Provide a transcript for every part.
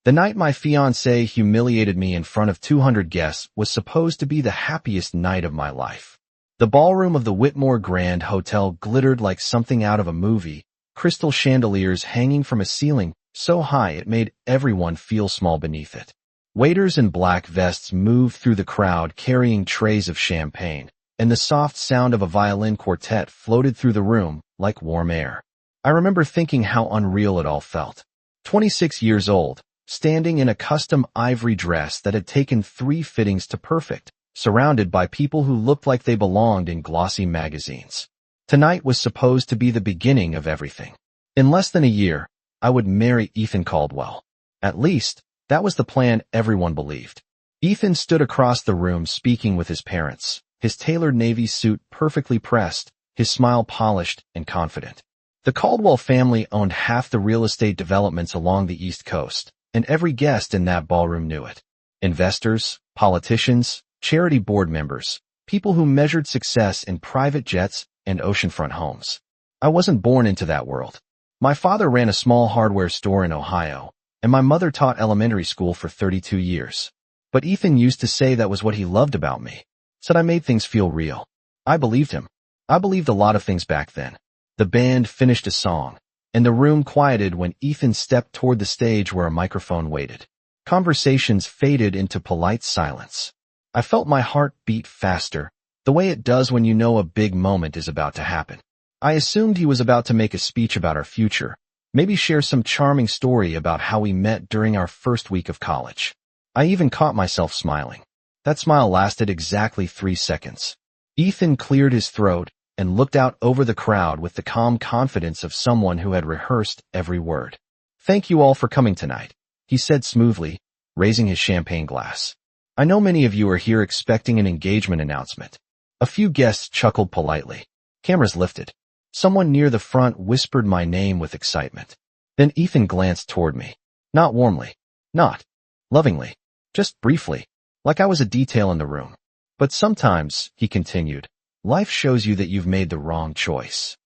The night my fiancé humiliated me in front of 200 guests was supposed to be the happiest night of my life. The ballroom of the Whitmore Grand Hotel glittered like something out of a movie, crystal chandeliers hanging from a ceiling so high it made everyone feel small beneath it. Waiters in black vests moved through the crowd carrying trays of champagne, and the soft sound of a violin quartet floated through the room like warm air. I remember thinking how unreal it all felt. 26 years old, standing in a custom ivory dress that had taken 3 fittings to perfect, surrounded by people who looked like they belonged in glossy magazines. Tonight was supposed to be the beginning of everything. In less than a year, I would marry Ethan Caldwell. At least, that was the plan everyone believed. Ethan stood across the room speaking with his parents, his tailored navy suit perfectly pressed, his smile polished and confident. The Caldwell family owned half the real estate developments along the East Coast, and every guest in that ballroom knew it. Investors, politicians, charity board members, people who measured success in private jets and oceanfront homes. I wasn't born into that world. My father ran a small hardware store in Ohio, and my mother taught elementary school for 32 years. But Ethan used to say that was what he loved about me, said I made things feel real. I believed him. I believed a lot of things back then. The band finished a song, and the room quieted when Ethan stepped toward the stage where a microphone waited. Conversations faded into polite silence. I felt my heart beat faster, the way it does when you know a big moment is about to happen. I assumed he was about to make a speech about our future, maybe share some charming story about how we met during our first week of college. I even caught myself smiling. That smile lasted exactly 3 seconds. Ethan cleared his throat and looked out over the crowd with the calm confidence of someone who had rehearsed every word. "Thank you all for coming tonight," he said smoothly, raising his champagne glass. "I know many of you are here expecting an engagement announcement." A few guests chuckled politely. Cameras lifted. Someone near the front whispered my name with excitement. Then Ethan glanced toward me. Not warmly. Not lovingly. Just briefly, like I was a detail in the room. "But sometimes," he continued, "life shows you that you've made the wrong choice."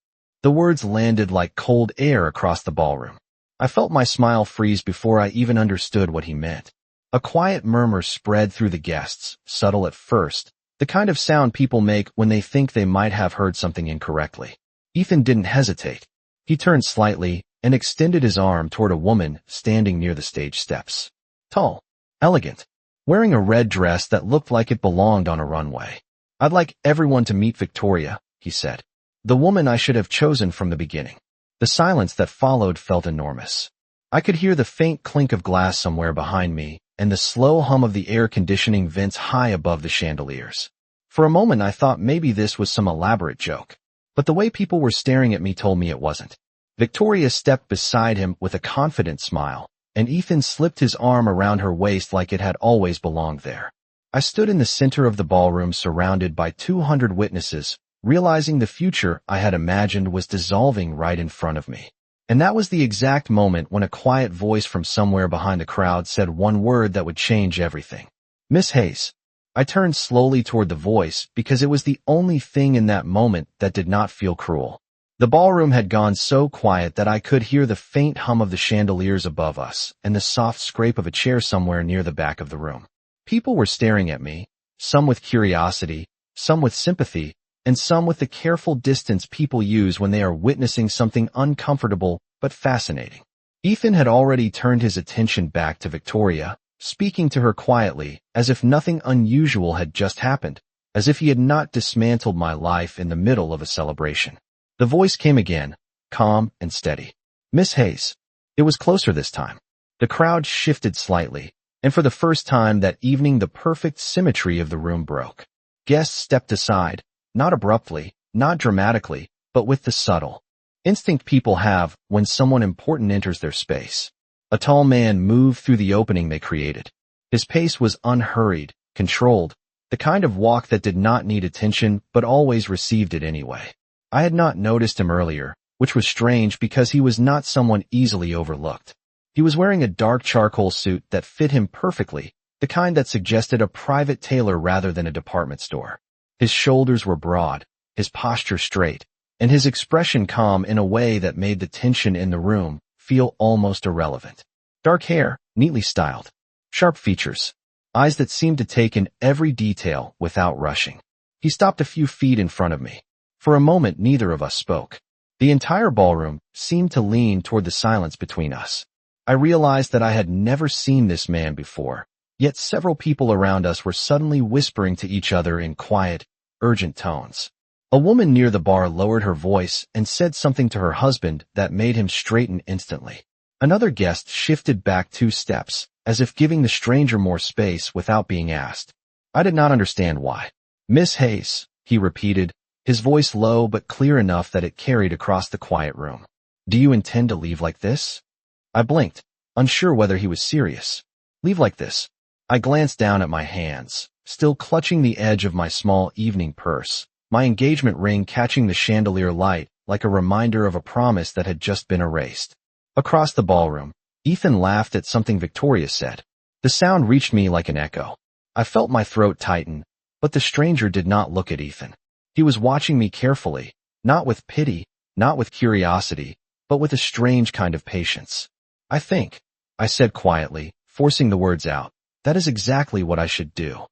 The words landed like cold air across the ballroom. I felt my smile freeze before I even understood what he meant. A quiet murmur spread through the guests, subtle at first, the kind of sound people make when they think they might have heard something incorrectly. Ethan didn't hesitate. He turned slightly and extended his arm toward a woman standing near the stage steps. Tall, elegant, wearing a red dress that looked like it belonged on a runway. "I'd like everyone to meet Victoria," he said. "The woman I should have chosen from the beginning." The silence that followed felt enormous. I could hear the faint clink of glass somewhere behind me and the slow hum of the air conditioning vents high above the chandeliers. For a moment I thought maybe this was some elaborate joke, but the way people were staring at me told me it wasn't. Victoria stepped beside him with a confident smile, and Ethan slipped his arm around her waist like it had always belonged there. I stood in the center of the ballroom surrounded by 200 witnesses, realizing the future I had imagined was dissolving right in front of me. And that was the exact moment when a quiet voice from somewhere behind the crowd said one word that would change everything. "Miss Hayes." I turned slowly toward the voice because it was the only thing in that moment that did not feel cruel. The ballroom had gone so quiet that I could hear the faint hum of the chandeliers above us and the soft scrape of a chair somewhere near the back of the room. People were staring at me, some with curiosity, some with sympathy, and some with the careful distance people use when they are witnessing something uncomfortable but fascinating. Ethan had already turned his attention back to Victoria, speaking to her quietly, as if nothing unusual had just happened, as if he had not dismantled my life in the middle of a celebration. The voice came again, calm and steady. "Miss Hayes." It was closer this time. The crowd shifted slightly, and for the first time that evening the perfect symmetry of the room broke. Guests stepped aside, not abruptly, not dramatically, but with the subtle instinct people have when someone important enters their space. A tall man moved through the opening they created. His pace was unhurried, controlled, the kind of walk that did not need attention but always received it anyway. I had not noticed him earlier, which was strange because he was not someone easily overlooked. He was wearing a dark charcoal suit that fit him perfectly, the kind that suggested a private tailor rather than a department store. His shoulders were broad, his posture straight, and his expression calm in a way that made the tension in the room feel almost irrelevant. Dark hair, neatly styled, sharp features, eyes that seemed to take in every detail without rushing. He stopped a few feet in front of me. For a moment, neither of us spoke. The entire ballroom seemed to lean toward the silence between us. I realized that I had never seen this man before, yet several people around us were suddenly whispering to each other in quiet, urgent tones. A woman near the bar lowered her voice and said something to her husband that made him straighten instantly. Another guest shifted back 2 steps, as if giving the stranger more space without being asked. I did not understand why. "Miss Hayes," he repeated, his voice low but clear enough that it carried across the quiet room. "Do you intend to leave like this?" I blinked, unsure whether he was serious. "Leave like this?" I glanced down at my hands, still clutching the edge of my small evening purse, my engagement ring catching the chandelier light like a reminder of a promise that had just been erased. Across the ballroom, Ethan laughed at something Victoria said. The sound reached me like an echo. I felt my throat tighten, but the stranger did not look at Ethan. He was watching me carefully, not with pity, not with curiosity, but with a strange kind of patience. I said quietly, forcing the words out. "That is exactly what I should do."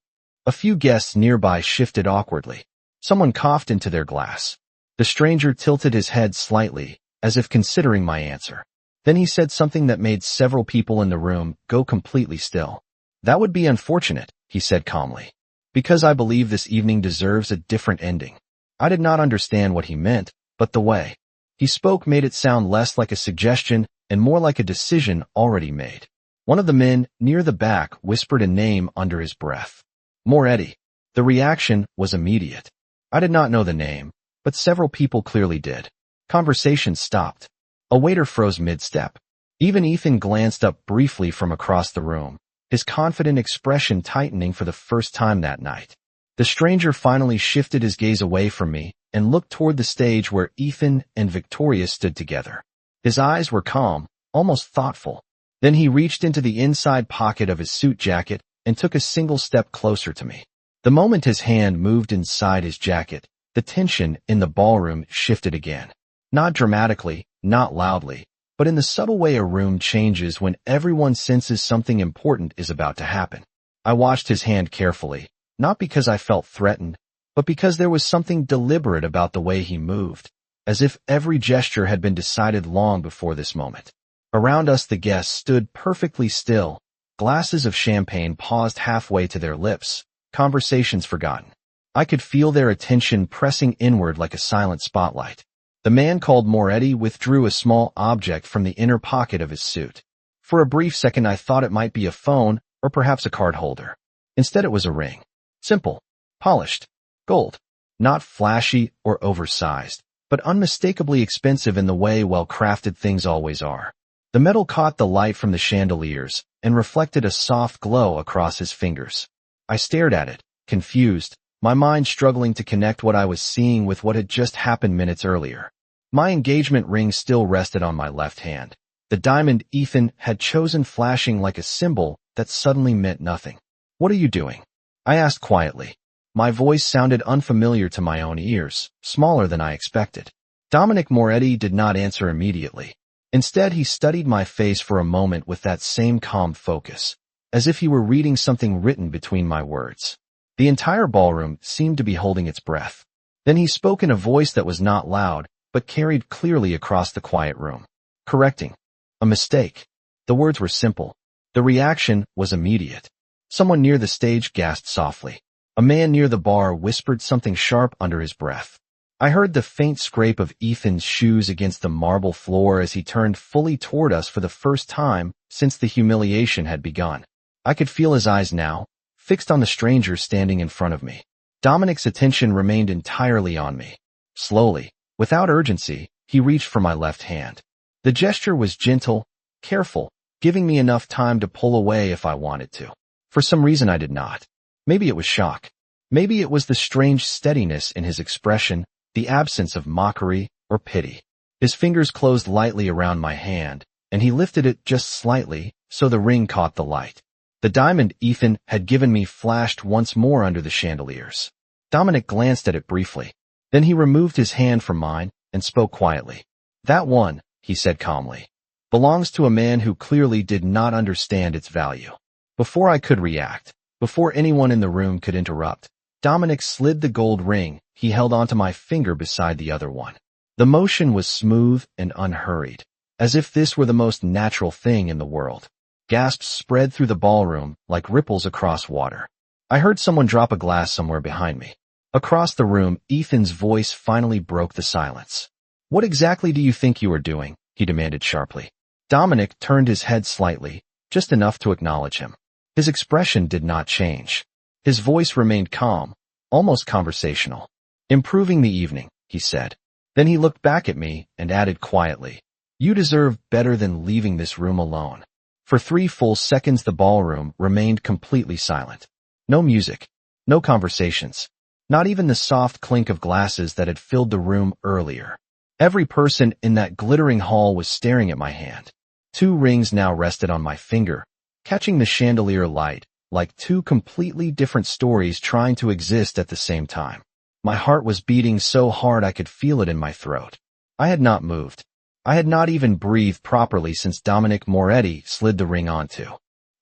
A few guests nearby shifted awkwardly. Someone coughed into their glass. The stranger tilted his head slightly, as if considering my answer. Then he said something that made several people in the room go completely still. "That would be unfortunate," he said calmly, "because I believe this evening deserves a different ending." I did not understand what he meant, but the way he spoke made it sound less like a suggestion and more like a decision already made. One of the men near the back whispered a name under his breath. "Moretti." The reaction was immediate. I did not know the name, but several people clearly did. Conversation stopped. A waiter froze mid-step. Even Ethan glanced up briefly from across the room, his confident expression tightening for the first time that night. The stranger finally shifted his gaze away from me and looked toward the stage where Ethan and Victoria stood together. His eyes were calm, almost thoughtful. Then he reached into the inside pocket of his suit jacket and took a single step closer to me. The moment his hand moved inside his jacket, the tension in the ballroom shifted again. Not dramatically, not loudly, but in the subtle way a room changes when everyone senses something important is about to happen. I watched his hand carefully, not because I felt threatened, but because there was something deliberate about the way he moved, as if every gesture had been decided long before this moment. Around us the guests stood perfectly still, glasses of champagne paused halfway to their lips, conversations forgotten. I could feel their attention pressing inward like a silent spotlight. The man called Moretti withdrew a small object from the inner pocket of his suit. For a brief second I thought it might be a phone or perhaps a card holder. Instead it was a ring. Simple, polished, gold. Not flashy or oversized, but unmistakably expensive in the way well-crafted things always are. The metal caught the light from the chandeliers and reflected a soft glow across his fingers. I stared at it, confused, my mind struggling to connect what I was seeing with what had just happened minutes earlier. My engagement ring still rested on my left hand. The diamond Ethan had chosen flashing like a symbol that suddenly meant nothing. "What are you doing?" I asked quietly. My voice sounded unfamiliar to my own ears, smaller than I expected. Dominic Moretti did not answer immediately. Instead, he studied my face for a moment with that same calm focus, as if he were reading something written between my words. The entire ballroom seemed to be holding its breath. Then he spoke in a voice that was not loud, but carried clearly across the quiet room. "Correcting. A mistake." The words were simple. The reaction was immediate. Someone near the stage gasped softly. A man near the bar whispered something sharp under his breath. I heard the faint scrape of Ethan's shoes against the marble floor as he turned fully toward us for the first time since the humiliation had begun. I could feel his eyes now, fixed on the stranger standing in front of me. Dominic's attention remained entirely on me. Slowly, without urgency, he reached for my left hand. The gesture was gentle, careful, giving me enough time to pull away if I wanted to. For some reason I did not. Maybe it was shock. Maybe it was the strange steadiness in his expression, the absence of mockery or pity. His fingers closed lightly around my hand, and he lifted it just slightly so the ring caught the light. The diamond Ethan had given me flashed once more under the chandeliers. Dominic glanced at it briefly. Then he removed his hand from mine and spoke quietly. "That one," he said calmly. belongs to a man who clearly did not understand its value. Before I could react, before anyone in the room could interrupt, Dominic slid the gold ring he held onto my finger beside the other one. The motion was smooth and unhurried, as if this were the most natural thing in the world. Gasps spread through the ballroom like ripples across water. I heard someone drop a glass somewhere behind me. Across the room, Ethan's voice finally broke the silence. "What exactly do you think you are doing?" he demanded sharply. Dominic turned his head slightly, just enough to acknowledge him. His expression did not change. His voice remained calm, almost conversational. "Improving the evening," he said. Then he looked back at me and added quietly, "You deserve better than leaving this room alone." For 3 full seconds the ballroom remained completely silent. No music, no conversations, not even the soft clink of glasses that had filled the room earlier. Every person in that glittering hall was staring at my hand. 2 rings now rested on my finger, catching the chandelier light, like 2 completely different stories trying to exist at the same time. My heart was beating so hard I could feel it in my throat. I had not moved. I had not even breathed properly since Dominic Moretti slid the ring onto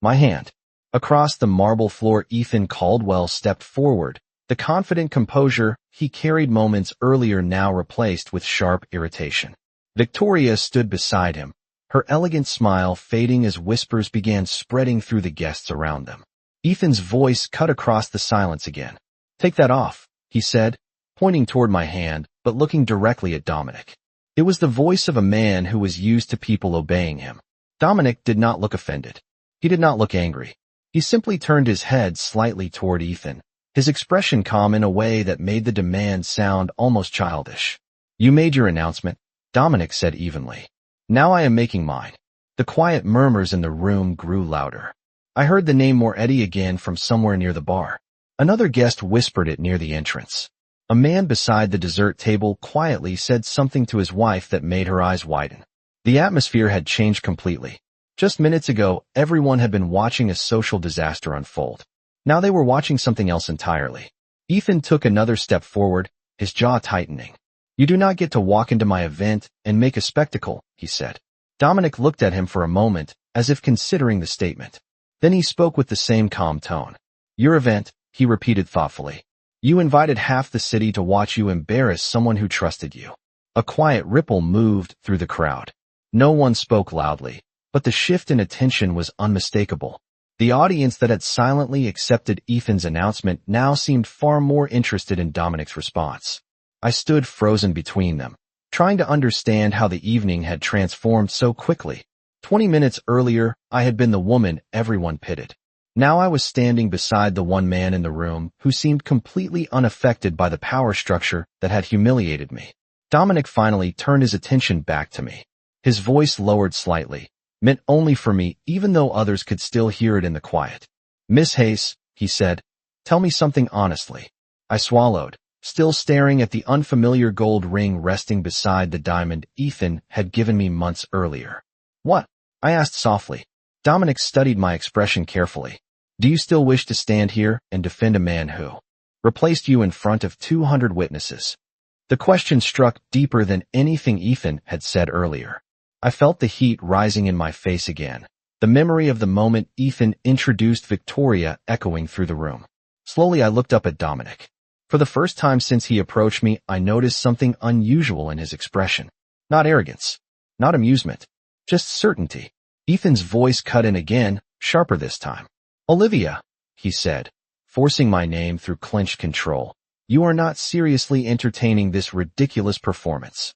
my hand. Across the marble floor, Ethan Caldwell stepped forward, the confident composure he carried moments earlier now replaced with sharp irritation. Victoria stood beside him, her elegant smile fading as whispers began spreading through the guests around them. Ethan's voice cut across the silence again. "Take that off," he said, pointing toward my hand, but looking directly at Dominic. It was the voice of a man who was used to people obeying him. Dominic did not look offended. He did not look angry. He simply turned his head slightly toward Ethan, his expression calm in a way that made the demand sound almost childish. "You made your announcement," Dominic said evenly. "Now I am making mine." The quiet murmurs in the room grew louder. I heard the name Moretti again from somewhere near the bar. Another guest whispered it near the entrance. A man beside the dessert table quietly said something to his wife that made her eyes widen. The atmosphere had changed completely. Just minutes ago, everyone had been watching a social disaster unfold. Now they were watching something else entirely. Ethan took another step forward, his jaw tightening. "You do not get to walk into my event and make a spectacle," he said. Dominic looked at him for a moment, as if considering the statement. Then he spoke with the same calm tone. "Your event," he repeated thoughtfully. "You invited half the city to watch you embarrass someone who trusted you." A quiet ripple moved through the crowd. No one spoke loudly, but the shift in attention was unmistakable. The audience that had silently accepted Ethan's announcement now seemed far more interested in Dominic's response. I stood frozen between them, trying to understand how the evening had transformed so quickly. 20 minutes earlier, I had been the woman everyone pitied. Now I was standing beside the one man in the room who seemed completely unaffected by the power structure that had humiliated me. Dominic finally turned his attention back to me. His voice lowered slightly, meant only for me even though others could still hear it in the quiet. "Miss Hayes," he said, "tell me something honestly." I swallowed, still staring at the unfamiliar gold ring resting beside the diamond Ethan had given me months earlier. "What?" I asked softly. Dominic studied my expression carefully. "Do you still wish to stand here and defend a man who replaced you in front of 200 witnesses?" The question struck deeper than anything Ethan had said earlier. I felt the heat rising in my face again, the memory of the moment Ethan introduced Victoria echoing through the room. Slowly I looked up at Dominic. For the first time since he approached me, I noticed something unusual in his expression. Not arrogance, not amusement, just certainty. Ethan's voice cut in again, sharper this time. "Olivia," he said, forcing my name through clenched control, "you are not seriously entertaining this ridiculous performance."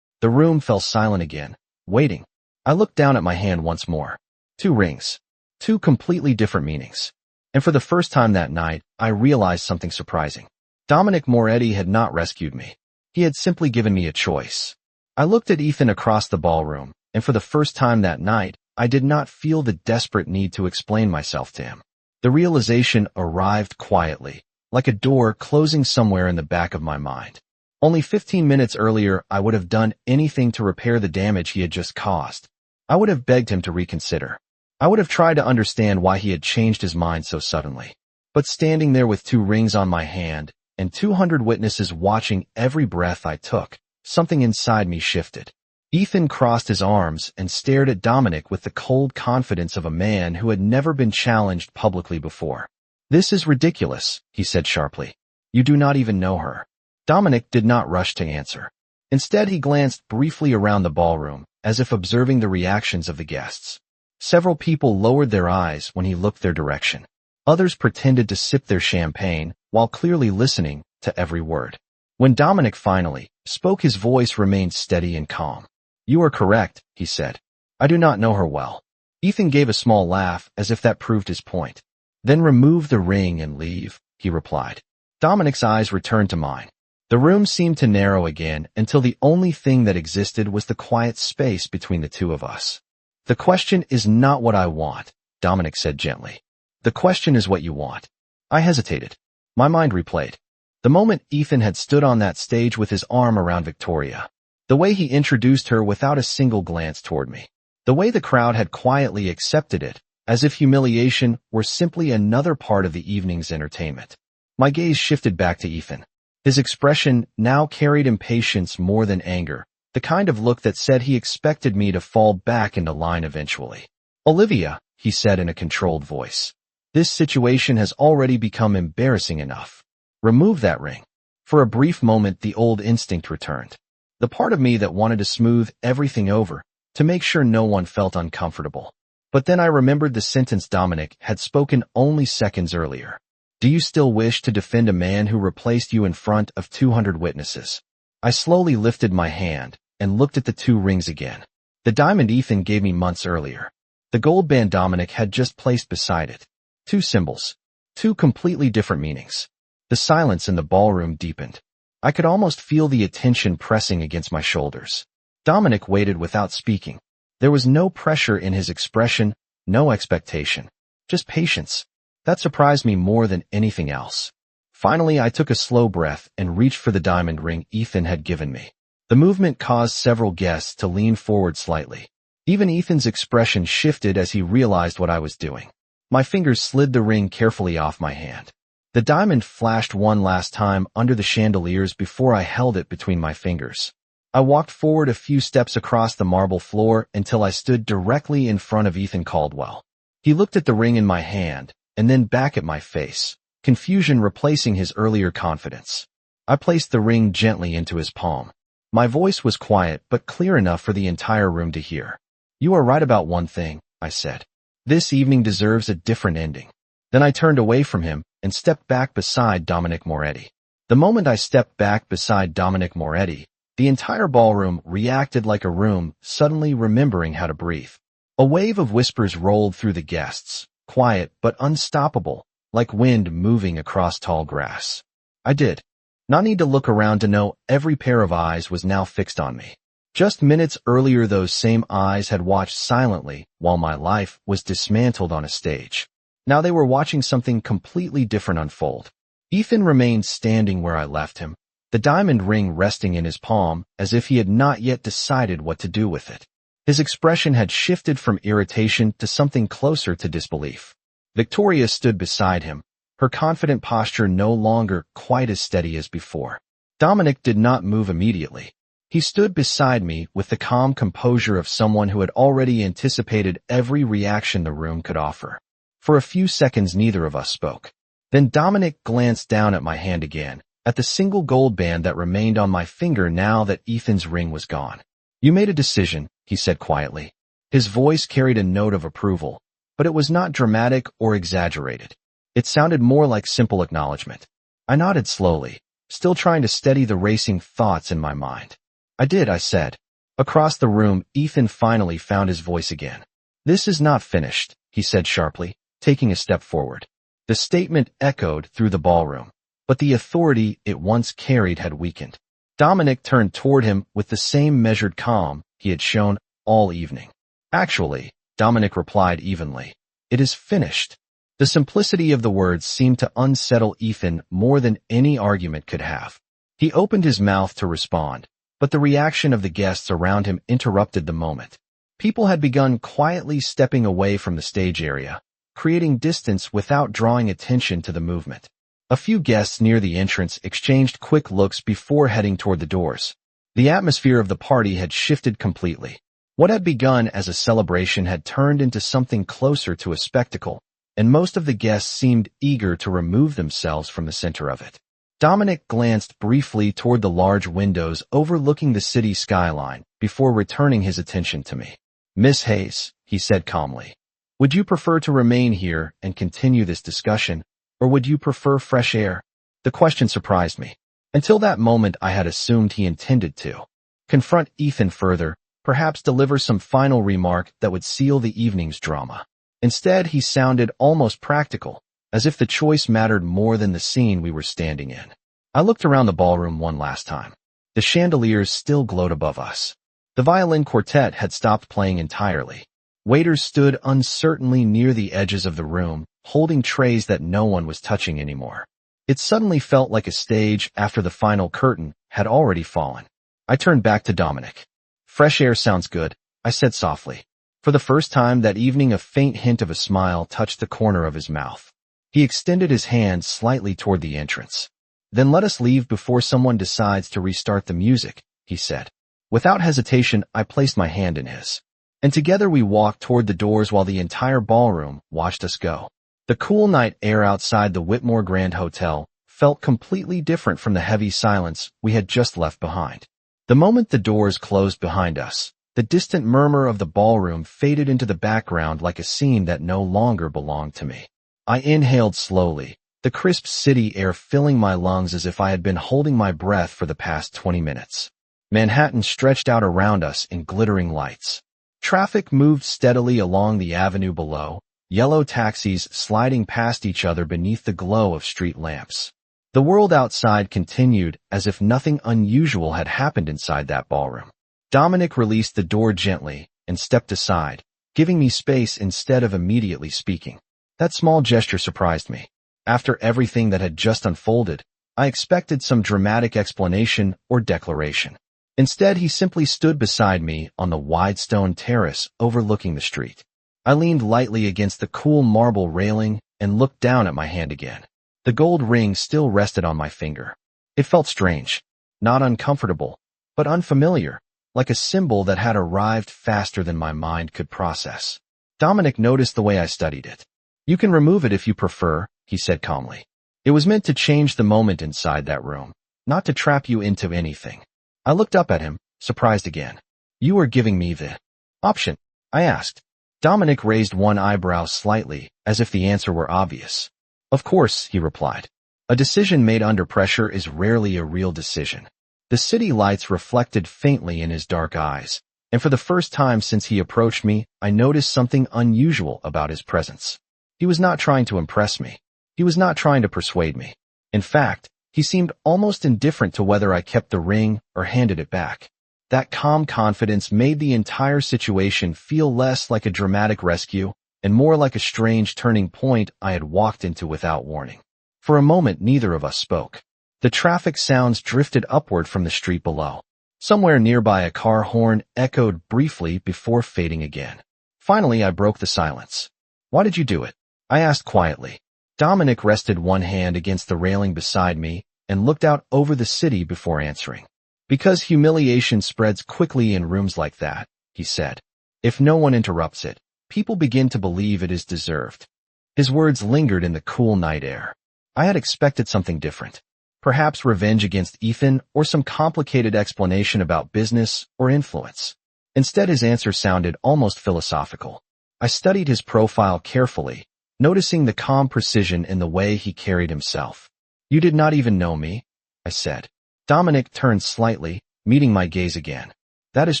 The room fell silent again, waiting. I looked down at my hand once more. 2 rings. 2 completely different meanings. And for the first time that night, I realized something surprising. Dominic Moretti had not rescued me. He had simply given me a choice. I looked at Ethan across the ballroom, and for the first time that night, I did not feel the desperate need to explain myself to him. The realization arrived quietly, like a door closing somewhere in the back of my mind. Only 15 minutes earlier, I would have done anything to repair the damage he had just caused. I would have begged him to reconsider. I would have tried to understand why he had changed his mind so suddenly. But standing there with 2 rings on my hand and 200 witnesses watching every breath I took, something inside me shifted. Ethan crossed his arms and stared at Dominic with the cold confidence of a man who had never been challenged publicly before. "This is ridiculous," he said sharply. "You do not even know her." Dominic did not rush to answer. Instead, he glanced briefly around the ballroom, as if observing the reactions of the guests. Several people lowered their eyes when he looked their direction. Others pretended to sip their champagne, while clearly listening to every word. When Dominic finally spoke, his voice remained steady and calm. "You are correct," he said. "I do not know her well." Ethan gave a small laugh, as if that proved his point. "Then remove the ring and leave," he replied. Dominic's eyes returned to mine. The room seemed to narrow again until the only thing that existed was the quiet space between the two of us. "The question is not what I want," Dominic said gently. "The question is what you want." I hesitated. My mind replayed the moment Ethan had stood on that stage with his arm around Victoria. The way he introduced her without a single glance toward me. The way the crowd had quietly accepted it, as if humiliation were simply another part of the evening's entertainment. My gaze shifted back to Ethan. His expression now carried impatience more than anger, the kind of look that said he expected me to fall back into line eventually. "Olivia," he said in a controlled voice, "this situation has already become embarrassing enough. Remove that ring." For a brief moment, the old instinct returned. The part of me that wanted to smooth everything over, to make sure no one felt uncomfortable. But then I remembered the sentence Dominic had spoken only seconds earlier. "Do you still wish to defend a man who replaced you in front of 200 witnesses?" I slowly lifted my hand and looked at the two rings again. The diamond Ethan gave me months earlier. The gold band Dominic had just placed beside it. Two symbols. Two completely different meanings. The silence in the ballroom deepened. I could almost feel the attention pressing against my shoulders. Dominic waited without speaking. There was no pressure in his expression, no expectation. Just patience. That surprised me more than anything else. Finally, I took a slow breath and reached for the diamond ring Ethan had given me. The movement caused several guests to lean forward slightly. Even Ethan's expression shifted as he realized what I was doing. My fingers slid the ring carefully off my hand. The diamond flashed one last time under the chandeliers before I held it between my fingers. I walked forward a few steps across the marble floor until I stood directly in front of Ethan Caldwell. He looked at the ring in my hand, and then back at my face, confusion replacing his earlier confidence. I placed the ring gently into his palm. My voice was quiet but clear enough for the entire room to hear. "You are right about one thing," I said. "This evening deserves a different ending." Then I turned away from him and stepped back beside Dominic Moretti. The moment I stepped back beside Dominic Moretti, the entire ballroom reacted like a room suddenly remembering how to breathe. A wave of whispers rolled through the guests, quiet but unstoppable, like wind moving across tall grass. I did not need to look around to know every pair of eyes was now fixed on me. Just minutes earlier, those same eyes had watched silently while my life was dismantled on a stage. Now they were watching something completely different unfold. Ethan remained standing where I left him, the diamond ring resting in his palm as if he had not yet decided what to do with it. His expression had shifted from irritation to something closer to disbelief. Victoria stood beside him, her confident posture no longer quite as steady as before. Dominic did not move immediately. He stood beside me with the calm composure of someone who had already anticipated every reaction the room could offer. For a few seconds, neither of us spoke. Then Dominic glanced down at my hand again, at the single gold band that remained on my finger now that Ethan's ring was gone. "You made a decision," he said quietly. His voice carried a note of approval, but it was not dramatic or exaggerated. It sounded more like simple acknowledgement. I nodded slowly, still trying to steady the racing thoughts in my mind. "I did," I said. Across the room, Ethan finally found his voice again. "This is not finished," he said sharply, taking a step forward. The statement echoed through the ballroom, but the authority it once carried had weakened. Dominic turned toward him with the same measured calm he had shown all evening. "Actually," Dominic replied evenly, "it is finished." The simplicity of the words seemed to unsettle Ethan more than any argument could have. He opened his mouth to respond, but the reaction of the guests around him interrupted the moment. People had begun quietly stepping away from the stage area, creating distance without drawing attention to the movement. A few guests near the entrance exchanged quick looks before heading toward the doors. The atmosphere of the party had shifted completely. What had begun as a celebration had turned into something closer to a spectacle, and most of the guests seemed eager to remove themselves from the center of it. Dominic glanced briefly toward the large windows overlooking the city skyline before returning his attention to me. "Miss Hayes," he said calmly, "would you prefer to remain here and continue this discussion, or would you prefer fresh air?" The question surprised me. Until that moment, I had assumed he intended to confront Ethan further, perhaps deliver some final remark that would seal the evening's drama. Instead, he sounded almost practical, as if the choice mattered more than the scene we were standing in. I looked around the ballroom one last time. The chandeliers still glowed above us. The violin quartet had stopped playing entirely. Waiters stood uncertainly near the edges of the room, holding trays that no one was touching anymore. It suddenly felt like a stage after the final curtain had already fallen. I turned back to Dominic. "Fresh air sounds good," I said softly. For the first time that evening, a faint hint of a smile touched the corner of his mouth. He extended his hand slightly toward the entrance. "Then let us leave before someone decides to restart the music," he said. Without hesitation, I placed my hand in his. And together we walked toward the doors while the entire ballroom watched us go. The cool night air outside the Whitmore Grand Hotel felt completely different from the heavy silence we had just left behind. The moment the doors closed behind us, the distant murmur of the ballroom faded into the background like a scene that no longer belonged to me. I inhaled slowly, the crisp city air filling my lungs as if I had been holding my breath for the past 20 minutes. Manhattan stretched out around us in glittering lights. Traffic moved steadily along the avenue below, yellow taxis sliding past each other beneath the glow of street lamps. The world outside continued as if nothing unusual had happened inside that ballroom. Dominic released the door gently and stepped aside, giving me space instead of immediately speaking. That small gesture surprised me. After everything that had just unfolded, I expected some dramatic explanation or declaration. Instead, he simply stood beside me on the wide stone terrace overlooking the street. I leaned lightly against the cool marble railing and looked down at my hand again. The gold ring still rested on my finger. It felt strange, not uncomfortable, but unfamiliar, like a symbol that had arrived faster than my mind could process. Dominic noticed the way I studied it. "You can remove it if you prefer," he said calmly. "It was meant to change the moment inside that room, not to trap you into anything." I looked up at him, surprised again. "You are giving me the option?" I asked. Dominic raised one eyebrow slightly, as if the answer were obvious. "Of course," he replied. "A decision made under pressure is rarely a real decision." The city lights reflected faintly in his dark eyes, and for the first time since he approached me, I noticed something unusual about his presence. He was not trying to impress me. He was not trying to persuade me. In fact, he seemed almost indifferent to whether I kept the ring or handed it back. That calm confidence made the entire situation feel less like a dramatic rescue and more like a strange turning point I had walked into without warning. For a moment, neither of us spoke. The traffic sounds drifted upward from the street below. Somewhere nearby, a car horn echoed briefly before fading again. Finally, I broke the silence. "Why did you do it?" I asked quietly. Dominic rested one hand against the railing beside me and looked out over the city before answering. "Because humiliation spreads quickly in rooms like that," he said. "If no one interrupts it, people begin to believe it is deserved." His words lingered in the cool night air. I had expected something different. Perhaps revenge against Ethan or some complicated explanation about business or influence. Instead, his answer sounded almost philosophical. I studied his profile carefully, noticing the calm precision in the way he carried himself. "You did not even know me," I said. Dominic turned slightly, meeting my gaze again. "That is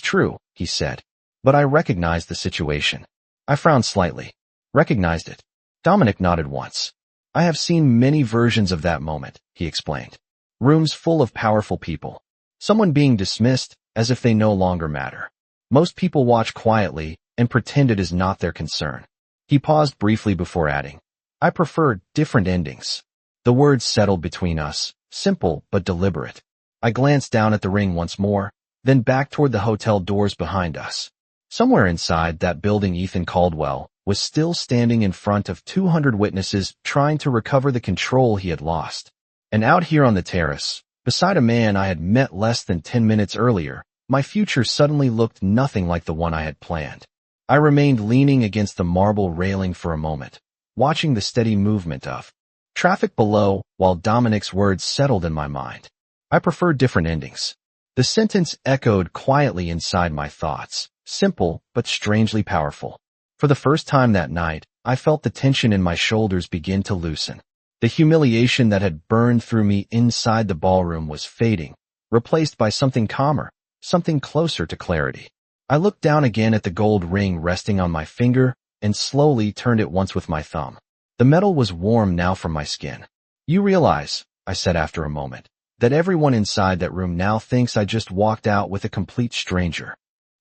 true," he said. "But I recognized the situation." I frowned slightly. "Recognized it?" Dominic nodded once. "I have seen many versions of that moment," he explained. "Rooms full of powerful people. Someone being dismissed as if they no longer matter. Most people watch quietly and pretend it is not their concern." He paused briefly before adding, "I prefer different endings." The words settled between us, simple but deliberate. I glanced down at the ring once more, then back toward the hotel doors behind us. Somewhere inside that building, Ethan Caldwell was still standing in front of 200 witnesses trying to recover the control he had lost. And out here on the terrace, Beside a man I had met less than 10 minutes earlier, my future suddenly looked nothing like the one I had planned. I remained leaning against the marble railing for a moment, watching the steady movement of traffic below while Dominic's words settled in my mind. I prefer different endings. The sentence echoed quietly inside my thoughts, simple but strangely powerful. For the first time that night, I felt the tension in my shoulders begin to loosen. The humiliation that had burned through me inside the ballroom was fading, replaced by something calmer, something closer to clarity. I looked down again at the gold ring resting on my finger and slowly turned it once with my thumb. The metal was warm now from my skin. "You realize," I said after a moment, "that everyone inside that room now thinks I just walked out with a complete stranger."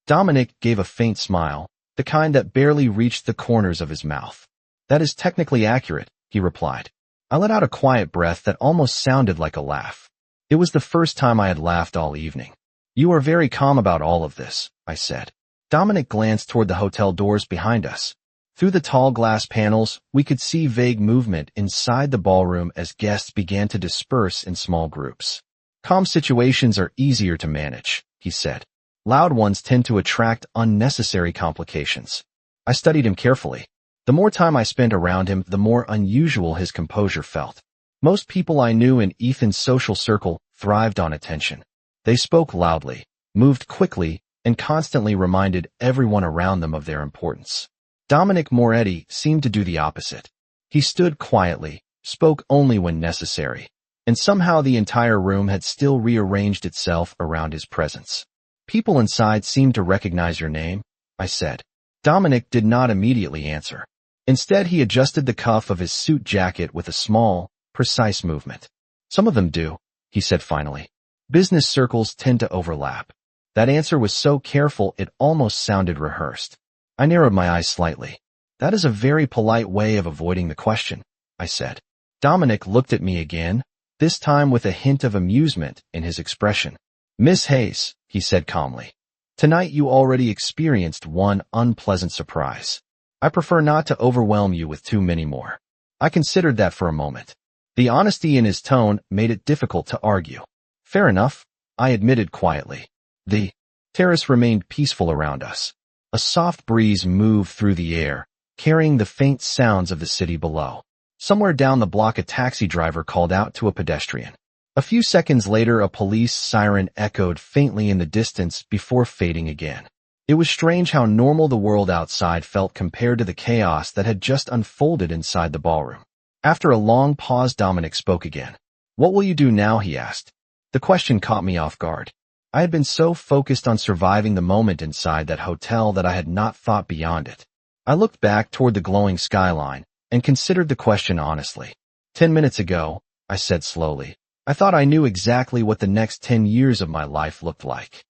Dominic gave a faint smile, the kind that barely reached the corners of his mouth. "That is technically accurate," he replied. I let out a quiet breath that almost sounded like a laugh. It was the first time I had laughed all evening. "You are very calm about all of this," I said. Dominic glanced toward the hotel doors behind us. Through the tall glass panels, we could see vague movement inside the ballroom as guests began to disperse in small groups. "Calm situations are easier to manage," he said. "Loud ones tend to attract unnecessary complications." I studied him carefully. The more time I spent around him, the more unusual his composure felt. Most people I knew in Ethan's social circle thrived on attention. They spoke loudly, moved quickly, and constantly reminded everyone around them of their importance. Dominic Moretti seemed to do the opposite. He stood quietly, spoke only when necessary, and somehow the entire room had still rearranged itself around his presence. "People inside seem to recognize your name," I said. Dominic did not immediately answer. Instead, he adjusted the cuff of his suit jacket with a small, precise movement. "Some of them do," he said finally. "Business circles tend to overlap." That answer was so careful it almost sounded rehearsed. I narrowed my eyes slightly. "That is a very polite way of avoiding the question," I said. Dominic looked at me again, this time with a hint of amusement in his expression. "Miss Hayes," he said calmly, "tonight you already experienced one unpleasant surprise. I prefer not to overwhelm you with too many more." I considered that for a moment. The honesty in his tone made it difficult to argue. "Fair enough," I admitted quietly. The terrace remained peaceful around us. A soft breeze moved through the air, carrying the faint sounds of the city below. Somewhere down the block a taxi driver called out to a pedestrian. A few seconds later a police siren echoed faintly in the distance before fading again. It was strange how normal the world outside felt compared to the chaos that had just unfolded inside the ballroom. After a long pause, Dominic spoke again. "What will you do now?" he asked. The question caught me off guard. I had been so focused on surviving the moment inside that hotel that I had not thought beyond it. I looked back toward the glowing skyline and considered the question honestly. 10 minutes ago," I said slowly, "I thought I knew exactly what the next 10 years of my life looked like."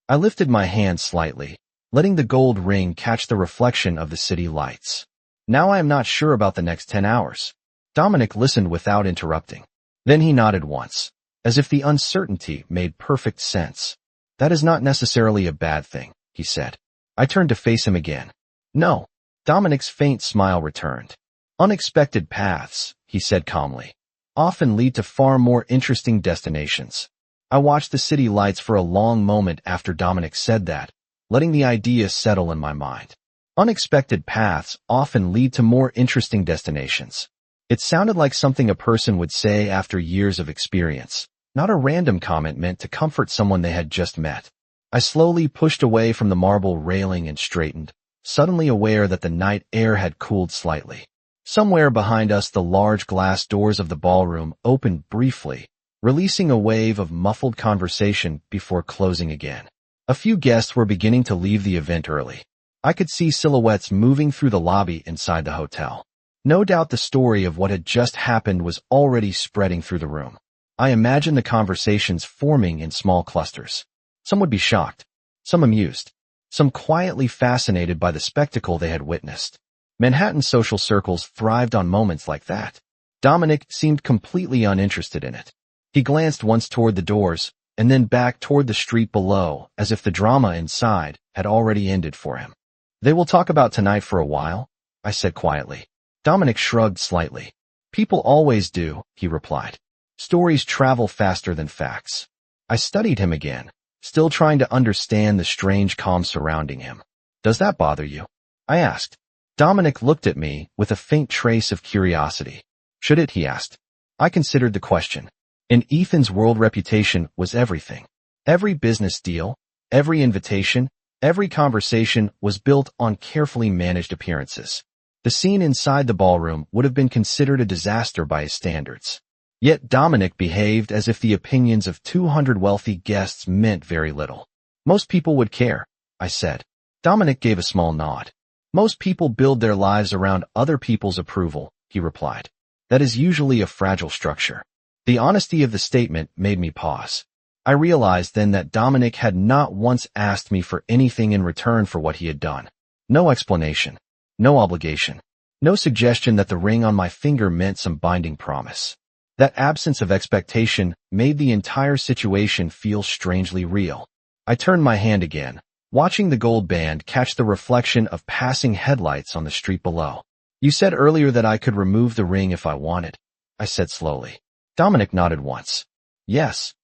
I lifted my hand slightly, letting the gold ring catch the reflection of the city lights. "Now I am not sure about the next 10 hours. Dominic listened without interrupting. Then he nodded once, as if the uncertainty made perfect sense. "That is not necessarily a bad thing," he said. I turned to face him again. "No." Dominic's faint smile returned. "Unexpected paths," he said calmly, "often lead to far more interesting destinations." I watched the city lights for a long moment after Dominic said that, letting the idea settle in my mind. Unexpected paths often lead to more interesting destinations. It sounded like something a person would say after years of experience, not a random comment meant to comfort someone they had just met. I slowly pushed away from the marble railing and straightened, suddenly aware that the night air had cooled slightly. Somewhere behind us the large glass doors of the ballroom opened briefly, releasing a wave of muffled conversation before closing again. A few guests were beginning to leave the event early. I could see silhouettes moving through the lobby inside the hotel. No doubt the story of what had just happened was already spreading through the room. I imagined the conversations forming in small clusters. Some would be shocked, some amused, some quietly fascinated by the spectacle they had witnessed. Manhattan social circles thrived on moments like that. Dominic seemed completely uninterested in it. He glanced once toward the doors, and then back toward the street below, as if the drama inside had already ended for him. "They will talk about tonight for a while," I said quietly. Dominic shrugged slightly. "People always do," he replied. Stories travel faster than facts. I studied him again, still trying to understand the strange calm surrounding him. Does that bother you? I asked. Dominic looked at me with a faint trace of curiosity. Should it? He asked. I considered the question. In Ethan's world, reputation was everything. Every business deal, every invitation, every conversation was built on carefully managed appearances. The scene inside the ballroom would have been considered a disaster by his standards. Yet Dominic behaved as if the opinions of 200 wealthy guests meant very little. Most people would care, I said. Dominic gave a small nod. Most people build their lives around other people's approval, he replied. That is usually a fragile structure. The honesty of the statement made me pause. I realized then that Dominic had not once asked me for anything in return for what he had done. No explanation. No obligation. No suggestion that the ring on my finger meant some binding promise. That absence of expectation made the entire situation feel strangely real. I turned my hand again, watching the gold band catch the reflection of passing headlights on the street below. You said earlier that I could remove the ring if I wanted, I said slowly. Dominic nodded once. Yes.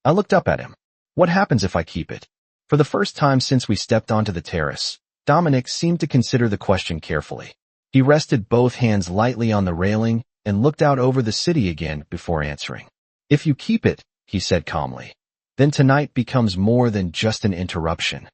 I looked up at him. What happens if I keep it? For the first time since we stepped onto the terrace, Dominic seemed to consider the question carefully. He rested both hands lightly on the railing and looked out over the city again before answering. If you keep it, he said calmly, then tonight becomes more than just an interruption.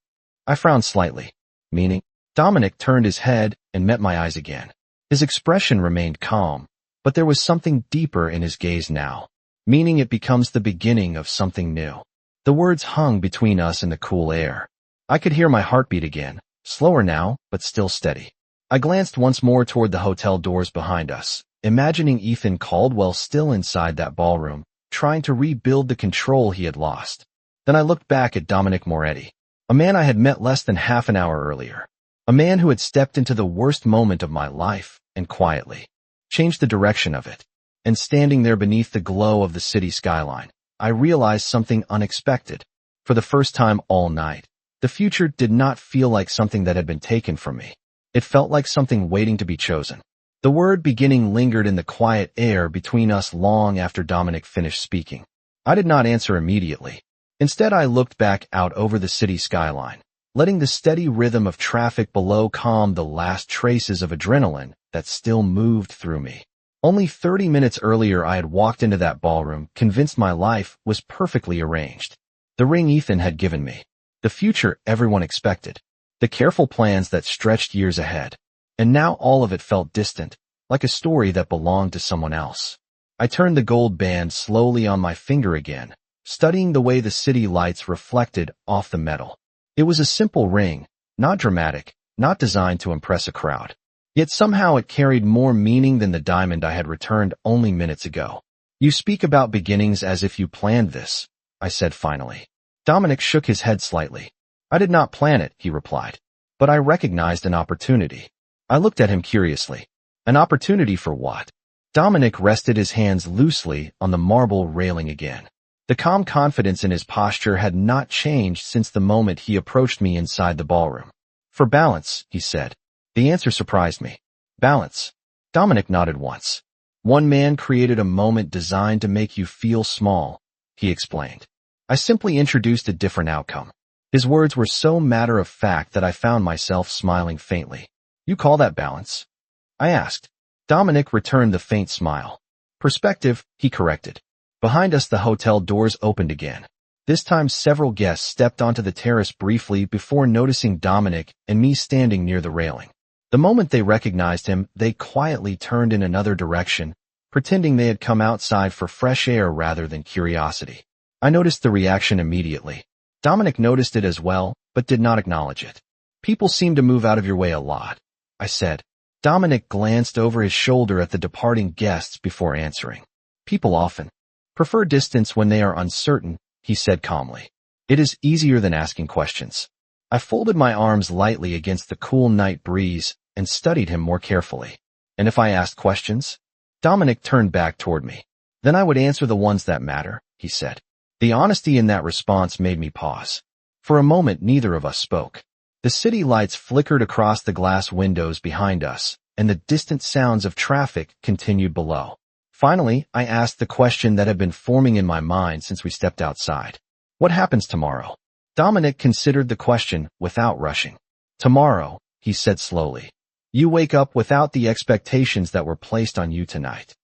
I frowned slightly. Meaning? Dominic turned his head and met my eyes again. His expression remained calm, but there was something deeper in his gaze now. Meaning it becomes the beginning of something new. The words hung between us in the cool air. I could hear my heartbeat again, slower now, but still steady. I glanced once more toward the hotel doors behind us, imagining Ethan Caldwell still inside that ballroom, trying to rebuild the control he had lost. Then I looked back at Dominic Moretti, a man I had met less than half an hour earlier. A man who had stepped into the worst moment of my life and quietly changed the direction of it. And standing there beneath the glow of the city skyline, I realized something unexpected. For the first time all night, the future did not feel like something that had been taken from me. It felt like something waiting to be chosen. The word beginning lingered in the quiet air between us long after Dominic finished speaking. I did not answer immediately. Instead, I looked back out over the city skyline, letting the steady rhythm of traffic below calm the last traces of adrenaline that still moved through me. Only 30 minutes earlier I had walked into that ballroom, convinced my life was perfectly arranged. The ring Ethan had given me. The future everyone expected. The careful plans that stretched years ahead. And now all of it felt distant, like a story that belonged to someone else. I turned the gold band slowly on my finger again, studying the way the city lights reflected off the metal. It was a simple ring, not dramatic, not designed to impress a crowd. Yet somehow it carried more meaning than the diamond I had returned only minutes ago. You speak about beginnings as if you planned this, I said finally. Dominic shook his head slightly. I did not plan it, he replied. But I recognized an opportunity. I looked at him curiously. An opportunity for what? Dominic rested his hands loosely on the marble railing again. The calm confidence in his posture had not changed since the moment he approached me inside the ballroom. For balance, he said. The answer surprised me. Balance. Dominic nodded once. One man created a moment designed to make you feel small, he explained. I simply introduced a different outcome. His words were so matter-of-fact that I found myself smiling faintly. You call that balance? I asked. Dominic returned the faint smile. Perspective, he corrected. Behind us the hotel doors opened again. This time several guests stepped onto the terrace briefly before noticing Dominic and me standing near the railing. The moment they recognized him, they quietly turned in another direction, pretending they had come outside for fresh air rather than curiosity. I noticed the reaction immediately. Dominic noticed it as well, but did not acknowledge it. People seem to move out of your way a lot, I said. Dominic glanced over his shoulder at the departing guests before answering. People often prefer distance when they are uncertain, he said calmly. It is easier than asking questions. I folded my arms lightly against the cool night breeze and studied him more carefully. And if I asked questions? Dominic turned back toward me. Then I would answer the ones that matter, he said. The honesty in that response made me pause. For a moment neither of us spoke. The city lights flickered across the glass windows behind us, and the distant sounds of traffic continued below. Finally, I asked the question that had been forming in my mind since we stepped outside. What happens tomorrow? Dominic considered the question without rushing. Tomorrow, he said slowly, you wake up without the expectations that were placed on you tonight.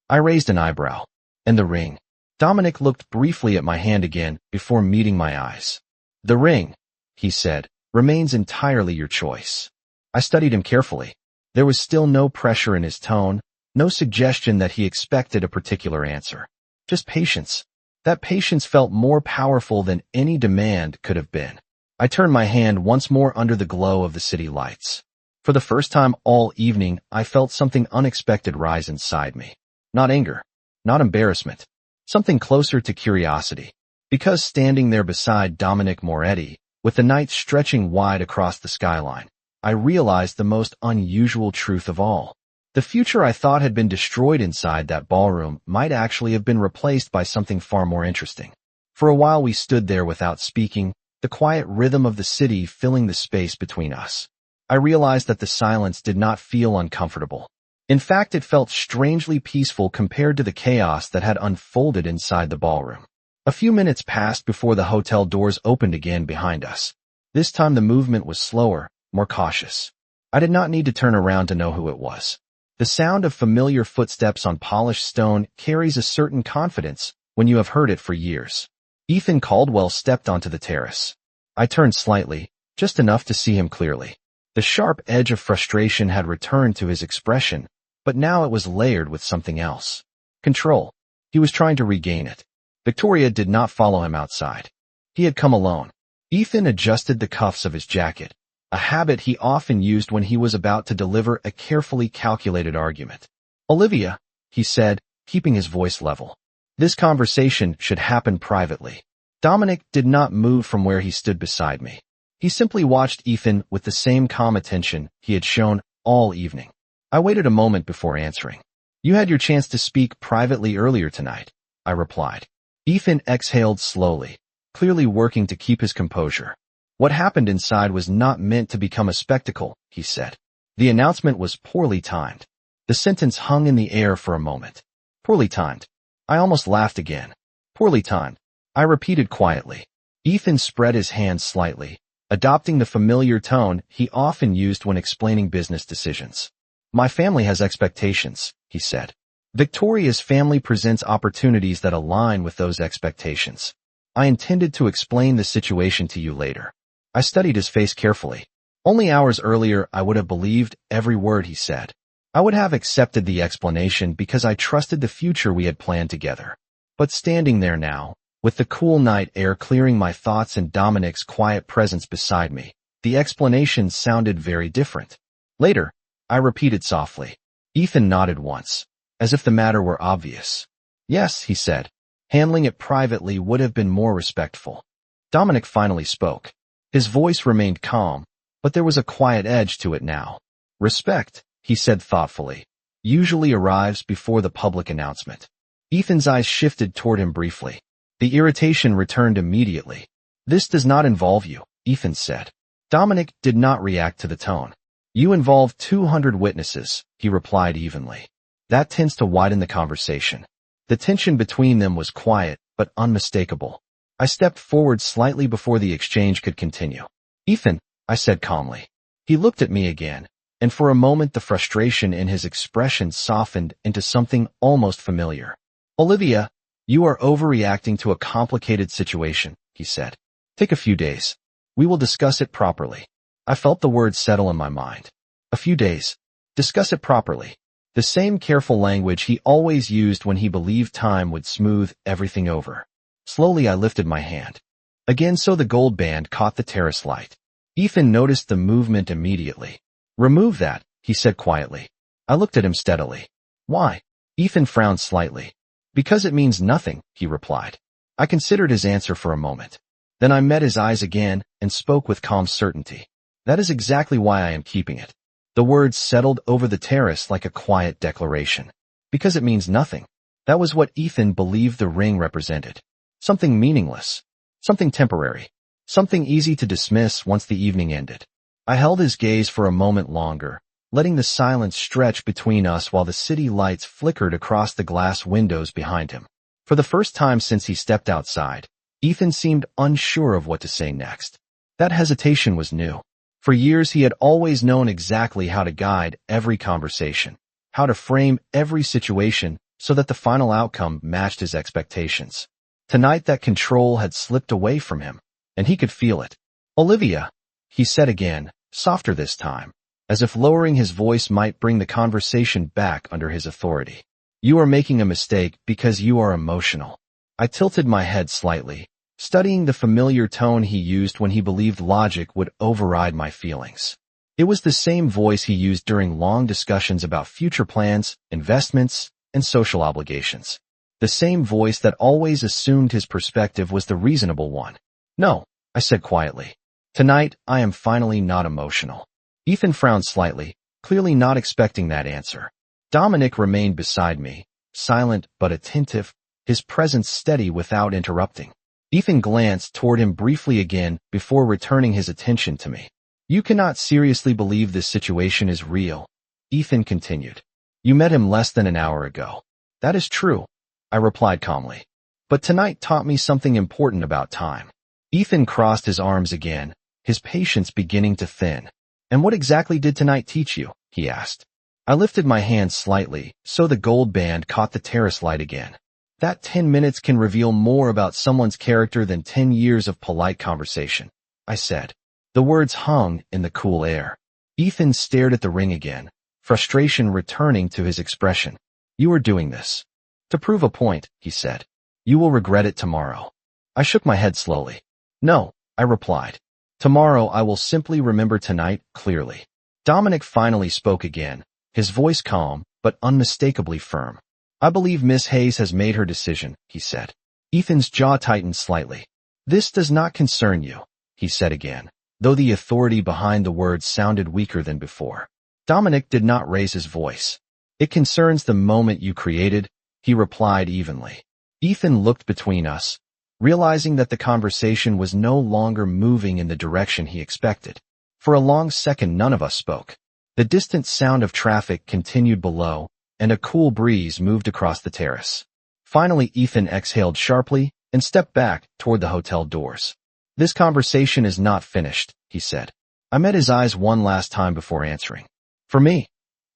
I raised an eyebrow. And the ring? Dominic looked briefly at my hand again before meeting my eyes. The ring, he said, remains entirely your choice. I studied him carefully. There was still no pressure in his tone, no suggestion that he expected a particular answer. Just patience. That patience felt more powerful than any demand could have been. I turned my hand once more under the glow of the city lights. For the first time all evening, I felt something unexpected rise inside me. Not anger, not embarrassment, something closer to curiosity. Because standing there beside Dominic Moretti, with the night stretching wide across the skyline, I realized the most unusual truth of all. The future I thought had been destroyed inside that ballroom might actually have been replaced by something far more interesting. For a while we stood there without speaking, the quiet rhythm of the city filling the space between us. I realized that the silence did not feel uncomfortable. In fact, it felt strangely peaceful compared to the chaos that had unfolded inside the ballroom. A few minutes passed before the hotel doors opened again behind us. This time the movement was slower, more cautious. I did not need to turn around to know who it was. The sound of familiar footsteps on polished stone carries a certain confidence when you have heard it for years. Ethan Caldwell stepped onto the terrace. I turned slightly, just enough to see him clearly. The sharp edge of frustration had returned to his expression, but now it was layered with something else. Control. He was trying to regain it. Victoria did not follow him outside. He had come alone. Ethan adjusted the cuffs of his jacket, a habit he often used when he was about to deliver a carefully calculated argument. Olivia, he said, keeping his voice level. This conversation should happen privately. Dominic did not move from where he stood beside me. He simply watched Ethan with the same calm attention he had shown all evening. I waited a moment before answering. You had your chance to speak privately earlier tonight, I replied. Ethan exhaled slowly, clearly working to keep his composure. What happened inside was not meant to become a spectacle, he said. The announcement was poorly timed. The sentence hung in the air for a moment. Poorly timed. I almost laughed again. Poorly timed. I repeated quietly. Ethan spread his hands slightly, adopting the familiar tone he often used when explaining business decisions. My family has expectations, he said. Victoria's family presents opportunities that align with those expectations. I intended to explain the situation to you later. I studied his face carefully. Only hours earlier I would have believed every word he said. I would have accepted the explanation because I trusted the future we had planned together. But standing there now, with the cool night air clearing my thoughts and Dominic's quiet presence beside me, the explanation sounded very different. Later, I repeated softly. Ethan nodded once, as if the matter were obvious. Yes, he said. Handling it privately would have been more respectful. Dominic finally spoke. His voice remained calm, but there was a quiet edge to it now. Respect, he said thoughtfully, usually arrives before the public announcement. Ethan's eyes shifted toward him briefly. The irritation returned immediately. This does not involve you, Ethan said. Dominic did not react to the tone. You involve 200 witnesses, he replied evenly. That tends to widen the conversation. The tension between them was quiet, but unmistakable. I stepped forward slightly before the exchange could continue. Ethan, I said calmly. He looked at me again, and for a moment the frustration in his expression softened into something almost familiar. Olivia, you are overreacting to a complicated situation, he said. Take a few days. We will discuss it properly. I felt the words settle in my mind. A few days. Discuss it properly. The same careful language he always used when he believed time would smooth everything over. Slowly I lifted my hand. Again so the gold band caught the terrace light. Ethan noticed the movement immediately. Remove that, he said quietly. I looked at him steadily. Why? Ethan frowned slightly. Because it means nothing, he replied. I considered his answer for a moment. Then I met his eyes again and spoke with calm certainty. That is exactly why I am keeping it. The words settled over the terrace like a quiet declaration. Because it means nothing. That was what Ethan believed the ring represented. Something meaningless. Something temporary. Something easy to dismiss once the evening ended. I held his gaze for a moment longer, letting the silence stretch between us while the city lights flickered across the glass windows behind him. For the first time since he stepped outside, Ethan seemed unsure of what to say next. That hesitation was new. For years he had always known exactly how to guide every conversation, how to frame every situation so that the final outcome matched his expectations. Tonight that control had slipped away from him, and he could feel it. "Olivia," he said again, softer this time, as if lowering his voice might bring the conversation back under his authority. "You are making a mistake because you are emotional." I tilted my head slightly, studying the familiar tone he used when he believed logic would override my feelings. It was the same voice he used during long discussions about future plans, investments, and social obligations. The same voice that always assumed his perspective was the reasonable one. "No," I said quietly. "Tonight, I am finally not emotional." Ethan frowned slightly, clearly not expecting that answer. Dominic remained beside me, silent but attentive, his presence steady without interrupting. Ethan glanced toward him briefly again before returning his attention to me. "You cannot seriously believe this situation is real," Ethan continued. "You met him less than an hour ago." "That is true," I replied calmly. "But tonight taught me something important about time." Ethan crossed his arms again, his patience beginning to thin. "And what exactly did tonight teach you?" he asked. I lifted my hand slightly, so the gold band caught the terrace light again. "That 10 minutes can reveal more about someone's character than 10 years of polite conversation," I said. The words hung in the cool air. Ethan stared at the ring again, frustration returning to his expression. "You are doing this to prove a point," he said. "You will regret it tomorrow." I shook my head slowly. "No," I replied. "Tomorrow I will simply remember tonight clearly." Dominic finally spoke again, his voice calm but unmistakably firm. "I believe Miss Hayes has made her decision," he said. Ethan's jaw tightened slightly. "This does not concern you," he said again, though the authority behind the words sounded weaker than before. Dominic did not raise his voice. "It concerns the moment you created," he replied evenly. Ethan looked between us, realizing that the conversation was no longer moving in the direction he expected. For a long second none of us spoke. The distant sound of traffic continued below, and a cool breeze moved across the terrace. Finally Ethan exhaled sharply and stepped back toward the hotel doors. "This conversation is not finished," he said. I met his eyes one last time before answering. "For me,"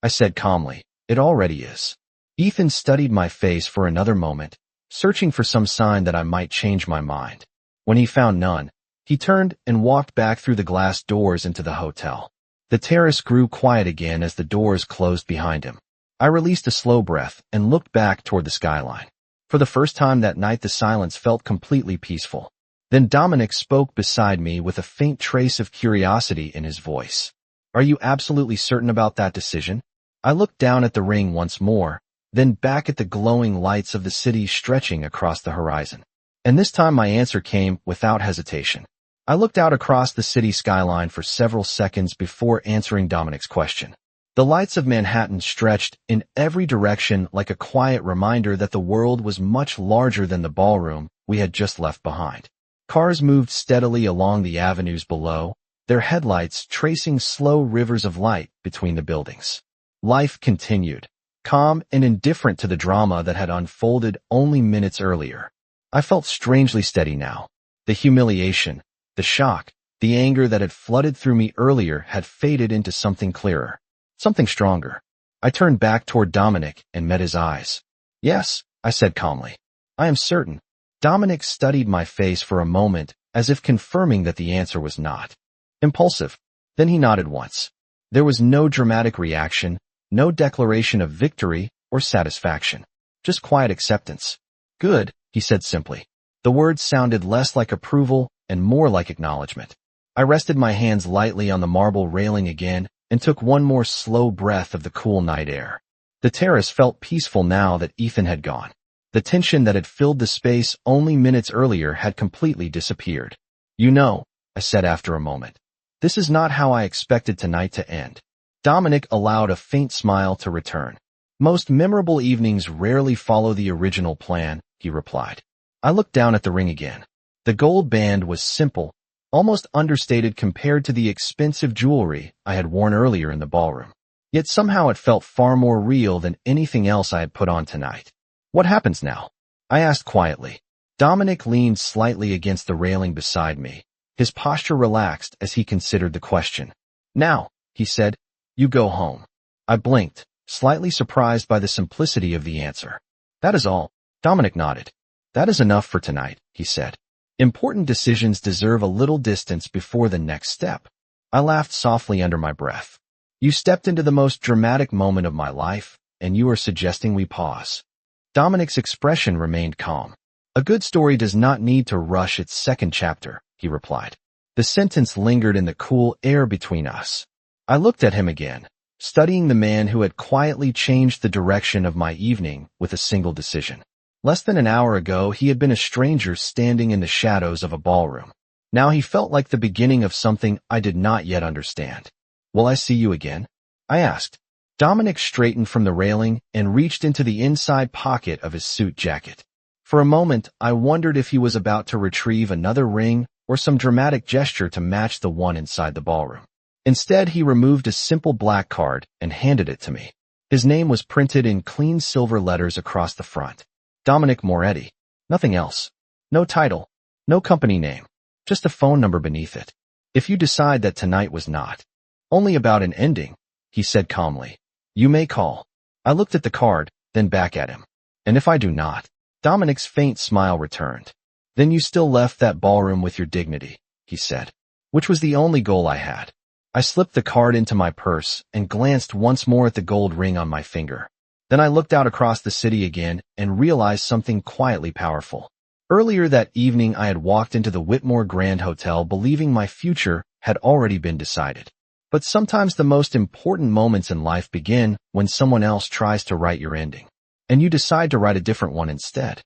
I said calmly, "it already is." Ethan studied my face for another moment, searching for some sign that I might change my mind. When he found none, he turned and walked back through the glass doors into the hotel. The terrace grew quiet again as the doors closed behind him. I released a slow breath and looked back toward the skyline. For the first time that night the silence felt completely peaceful. Then Dominic spoke beside me with a faint trace of curiosity in his voice. "Are you absolutely certain about that decision?" I looked down at the ring once more, then back at the glowing lights of the city stretching across the horizon. And this time my answer came without hesitation. I looked out across the city skyline for several seconds before answering Dominic's question. The lights of Manhattan stretched in every direction like a quiet reminder that the world was much larger than the ballroom we had just left behind. Cars moved steadily along the avenues below, their headlights tracing slow rivers of light between the buildings. Life continued, calm and indifferent to the drama that had unfolded only minutes earlier. I felt strangely steady now. The humiliation, the shock, the anger that had flooded through me earlier had faded into something clearer, something stronger. I turned back toward Dominic and met his eyes. "Yes," I said calmly. "I am certain." Dominic studied my face for a moment, as if confirming that the answer was not impulsive. Then he nodded once. There was no dramatic reaction, no declaration of victory or satisfaction, just quiet acceptance. "Good," he said simply. The words sounded less like approval and more like acknowledgement. I rested my hands lightly on the marble railing again and took one more slow breath of the cool night air. The terrace felt peaceful now that Ethan had gone. The tension that had filled the space only minutes earlier had completely disappeared. "You know," I said after a moment, "this is not how I expected tonight to end." Dominic allowed a faint smile to return. "Most memorable evenings rarely follow the original plan," he replied. I looked down at the ring again. The gold band was simple, almost understated compared to the expensive jewelry I had worn earlier in the ballroom. Yet somehow it felt far more real than anything else I had put on tonight. What happens now? I asked quietly. Dominic leaned slightly against the railing beside me. His posture relaxed as he considered the question. Now, he said, you go home. I blinked, slightly surprised by the simplicity of the answer. That is all. Dominic nodded. That is enough for tonight, he said. Important decisions deserve a little distance before the next step. I laughed softly under my breath. You stepped into the most dramatic moment of my life, and you are suggesting we pause. Dominic's expression remained calm. A good story does not need to rush its second chapter, he replied. The sentence lingered in the cool air between us. I looked at him again, studying the man who had quietly changed the direction of my evening with a single decision. Less than an hour ago, he had been a stranger standing in the shadows of a ballroom. Now he felt like the beginning of something I did not yet understand. Will I see you again? I asked. Dominic straightened from the railing and reached into the inside pocket of his suit jacket. For a moment, I wondered if he was about to retrieve another ring or some dramatic gesture to match the one inside the ballroom. Instead, he removed a simple black card and handed it to me. His name was printed in clean silver letters across the front. Dominic Moretti. Nothing else. No title. No company name. Just a phone number beneath it. If you decide that tonight was not only about an ending, he said calmly, you may call. I looked at the card, then back at him. And if I do not? Dominic's faint smile returned. Then you still left that ballroom with your dignity, he said, which was the only goal I had. I slipped the card into my purse and glanced once more at the gold ring on my finger. Then I looked out across the city again and realized something quietly powerful. Earlier that evening, I had walked into the Whitmore Grand Hotel believing my future had already been decided. But sometimes the most important moments in life begin when someone else tries to write your ending, and you decide to write a different one instead.